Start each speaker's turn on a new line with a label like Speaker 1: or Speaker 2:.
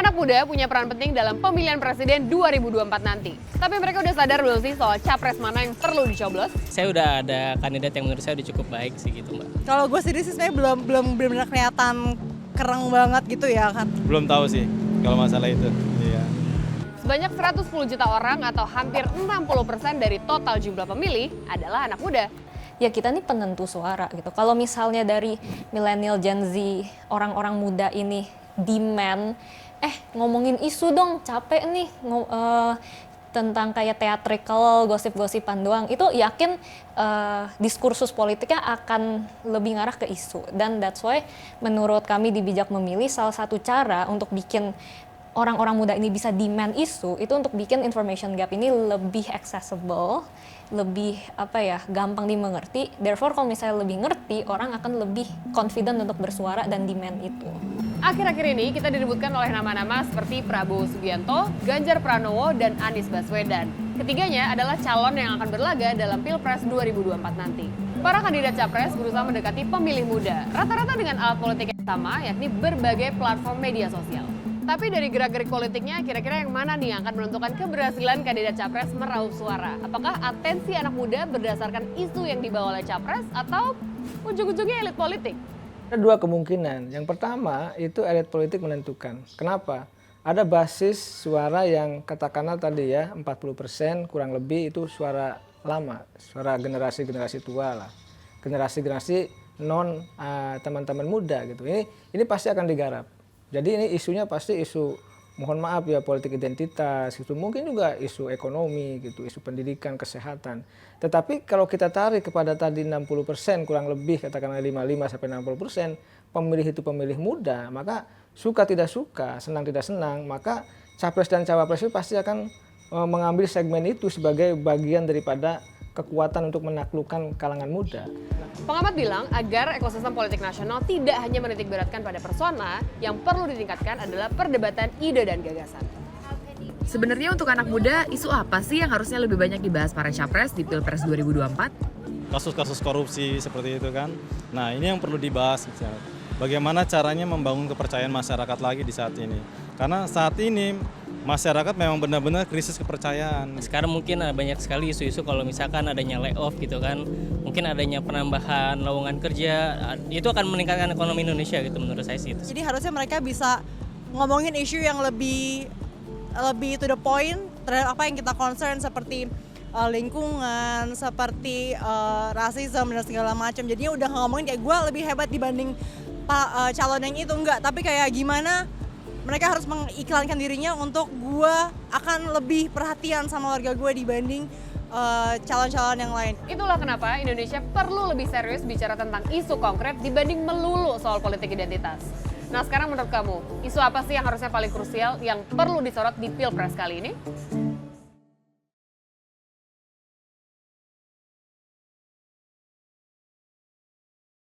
Speaker 1: Anak muda punya peran penting dalam pemilihan presiden 2024 nanti. Tapi mereka udah sadar belum sih soal capres mana yang perlu dicoblos?
Speaker 2: Saya udah ada kandidat yang menurut saya udah cukup baik sih gitu Mbak.
Speaker 3: Kalau gue sendiri sih sebenarnya belum benar-benar kelihatan keren banget gitu ya kan.
Speaker 4: Belum tahu sih kalau masalah itu. Iya.
Speaker 1: Sebanyak 110 juta orang atau hampir 60% dari total jumlah pemilih adalah anak muda.
Speaker 5: Ya kita nih penentu suara gitu. Kalau misalnya dari milenial Gen Z, orang-orang muda ini demand, ngomongin isu dong, capek nih tentang kayak theatrical, gosip-gosipan doang, itu yakin diskursus politiknya akan lebih ngarah ke isu. Dan that's why menurut kami di Bijak Memilih salah satu cara untuk bikin orang-orang muda ini bisa demand isu itu untuk bikin information gap ini lebih accessible, lebih gampang dimengerti. Therefore kalau misalnya lebih ngerti, orang akan lebih confident untuk bersuara dan demand itu.
Speaker 1: Akhir-akhir ini kita direbutkan oleh nama-nama seperti Prabowo Subianto, Ganjar Pranowo, dan Anies Baswedan. Ketiganya adalah calon yang akan berlaga dalam Pilpres 2024 nanti. Para kandidat capres berusaha mendekati pemilih muda, rata-rata dengan alat politik yang sama, yakni berbagai platform media sosial. Tapi dari gerak-gerik politiknya, kira-kira yang mana nih yang akan menentukan keberhasilan kandidat capres meraup suara? Apakah atensi anak muda berdasarkan isu yang dibawa oleh capres atau ujung-ujungnya elit politik?
Speaker 6: Ada dua kemungkinan. Yang pertama itu elit politik menentukan. Kenapa? Ada basis suara yang katakanlah tadi ya 40% kurang lebih itu suara lama, suara generasi-generasi tua lah, generasi-generasi non teman-teman muda gitu. Ini pasti akan digarap. Jadi ini isunya pasti isu, mohon maaf ya, politik identitas, itu mungkin juga isu ekonomi gitu, isu pendidikan, kesehatan. Tetapi kalau kita tarik kepada tadi 60% kurang lebih katakanlah 55 sampai 60% pemilih itu pemilih muda, maka suka tidak suka, senang tidak senang, maka capres dan cawapres itu pasti akan mengambil segmen itu sebagai bagian daripada kekuatan untuk menaklukkan kalangan muda.
Speaker 1: Pengamat bilang agar ekosistem politik nasional tidak hanya menitik beratkan pada persona, yang perlu ditingkatkan adalah perdebatan ide dan gagasan.
Speaker 7: Sebenarnya untuk anak muda, isu apa sih yang harusnya lebih banyak dibahas para capres di Pilpres 2024?
Speaker 4: Kasus-kasus korupsi seperti itu kan. Nah ini yang perlu dibahas. Bagaimana caranya membangun kepercayaan masyarakat lagi di saat ini. Karena saat ini masyarakat memang benar-benar krisis kepercayaan.
Speaker 2: Sekarang mungkin ada banyak sekali isu-isu kalau misalkan adanya layoff gitu kan, mungkin adanya penambahan lowongan kerja, itu akan meningkatkan ekonomi Indonesia gitu menurut saya sih.
Speaker 3: Jadi harusnya mereka bisa ngomongin isu yang lebih to the point terhadap apa yang kita concern seperti lingkungan, seperti rasisme dan segala macam. Jadinya udah ngomongin kayak gue lebih hebat dibanding calon yang itu, enggak, tapi kayak gimana mereka harus mengiklankan dirinya untuk gue akan lebih perhatian sama warga gue dibanding calon-calon yang lain.
Speaker 1: Itulah kenapa Indonesia perlu lebih serius bicara tentang isu konkret dibanding melulu soal politik identitas. Nah sekarang menurut kamu, isu apa sih yang harusnya paling krusial yang perlu disorot di Pilpres kali ini?